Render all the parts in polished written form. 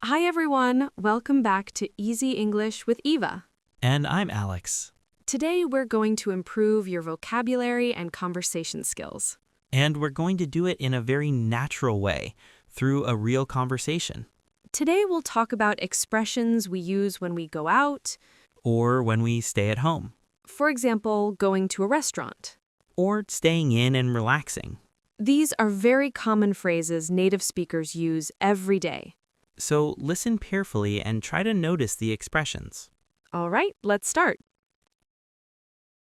Hi everyone, welcome back to Easy English with Eva. And I'm Alex. Today we're going to improve your vocabulary and conversation skills. And we're going to do it in a very natural way, through a real conversation. Today we'll talk about expressions we use when we go out, Or when we stay at home. for example, going to a restaurant. Or staying in and relaxing. These are very common phrases native speakers use every day. So listen carefully and try to notice the expressions. All right, let's start.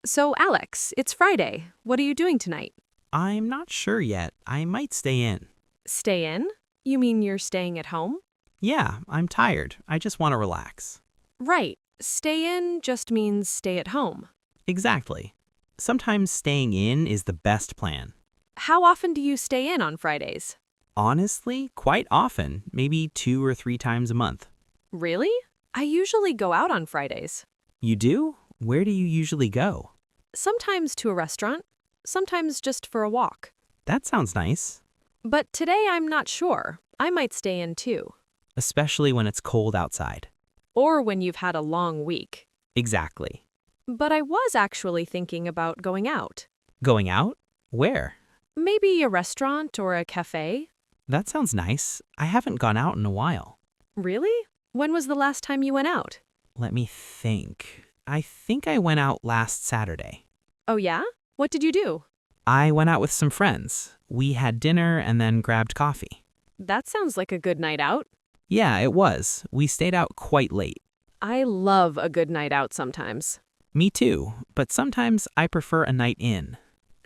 So, Alex, it's Friday. What are you doing tonight? I'm not sure yet. I might stay in. Stay in? You mean you're staying at home? Yeah, I'm tired. I just want to relax. Right. Stay in just means stay at home. Exactly. Sometimes staying in is the best plan. How often do you stay in on Fridays? Honestly, quite often, maybe 2 or 3 times a month. Really? I usually go out on Fridays. You do? Where do you usually go? Sometimes to a restaurant, sometimes just for a walk. That sounds nice. But today I'm not sure. I might stay in too. Especially when it's cold outside. Or when you've had a long week. Exactly. But I was actually thinking about going out. Going out? Where? Maybe a restaurant or a cafe. That sounds nice. I haven't gone out in a while. Really? When was the last time you went out? Let me think. I think I went out last Saturday. Oh yeah? What did you do? I went out with some friends. We had dinner and then grabbed coffee. That sounds like a good night out. Yeah, it was. We stayed out quite late. I love a good night out sometimes. Me too, but sometimes I prefer a night in.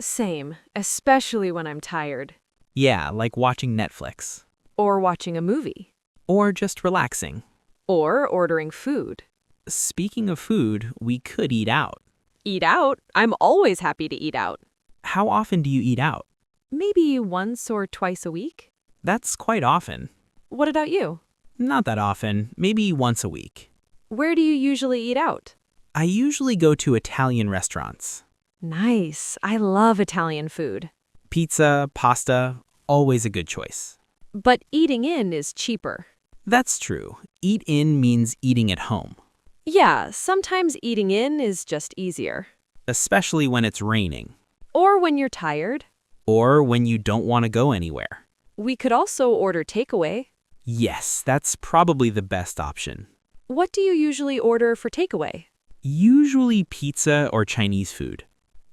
Same, especially when I'm tired. Yeah, like watching Netflix. Or watching a movie. Or just relaxing. Or ordering food. Speaking of food, we could eat out. Eat out? I'm always happy to eat out. How often do you eat out? Maybe once or twice a week? That's quite often. What about you? Not that often, maybe once a week. Where do you usually eat out? I usually go to Italian restaurants. Nice. I love Italian food. Pizza, pasta, always a good choice. But eating in is cheaper. That's true. Eat in means eating at home, Yeah, sometimes eating in is just easier. especially when it's raining Or when you're tired. or when you don't want to go anywhere. We could also order takeaway. Yes, that's probably the best option. What do you usually order for takeaway? Usually pizza or Chinese food.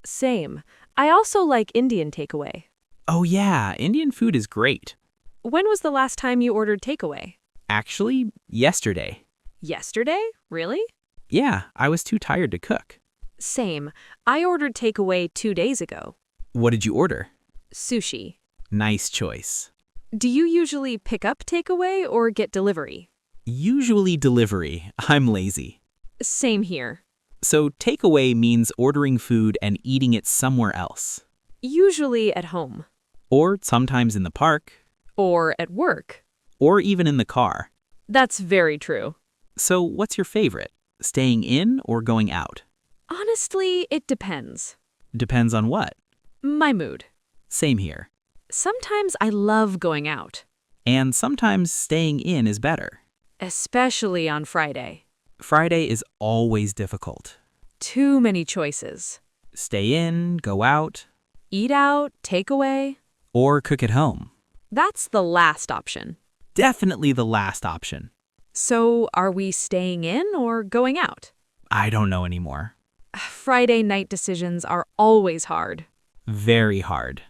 Same. I also like Indian takeaway. Oh yeah, Indian food is great. When was the last time you ordered takeaway? Actually, yesterday. Yesterday? Really? Yeah, I was too tired to cook. Same. I ordered takeaway 2 days ago. What did you order? Sushi. Nice choice. Do you usually pick up takeaway or get delivery? Usually delivery. I'm lazy. Same here. So takeaway means ordering food and eating it somewhere else. Usually at home. Or sometimes in the park. Or at work. Or even in the car. That's very true. So what's your favorite? Staying in or going out? Honestly, it depends. Depends on what. My mood. Same here. Sometimes I love going out. And sometimes staying in is better. Especially on Friday. Friday is always difficult. Too many choices. Stay in, go out, Eat out, takeaway. or cook at home. That's the last option. Definitely the last option. So, are we staying in or going out? I don't know anymore. Friday night decisions are always hard. Very hard.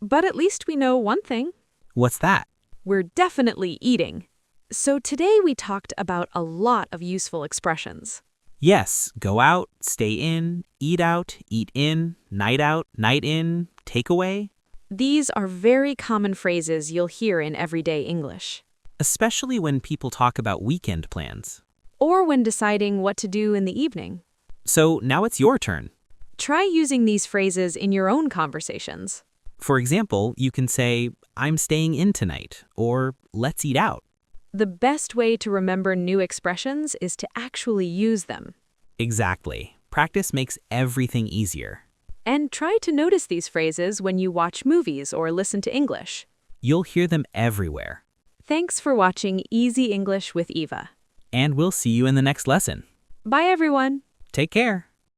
But at least we know one thing. What's that? We're definitely eating. So today we talked about a lot of useful expressions. Yes, go out, stay in, eat out, eat in, night out, night in, takeaway. These are very common phrases you'll hear in everyday English. Especially when people talk about weekend plans. Or when deciding what to do in the evening. So now it's your turn. Try using these phrases in your own conversations. For example, you can say, I'm staying in tonight, or let's eat out. The best way to remember new expressions is to actually use them. Exactly. Practice makes everything easier. And try to notice these phrases when you watch movies or listen to English. You'll hear them everywhere. Thanks for watching Easy English with Eva. And we'll see you in the next lesson. Bye, everyone. Take care.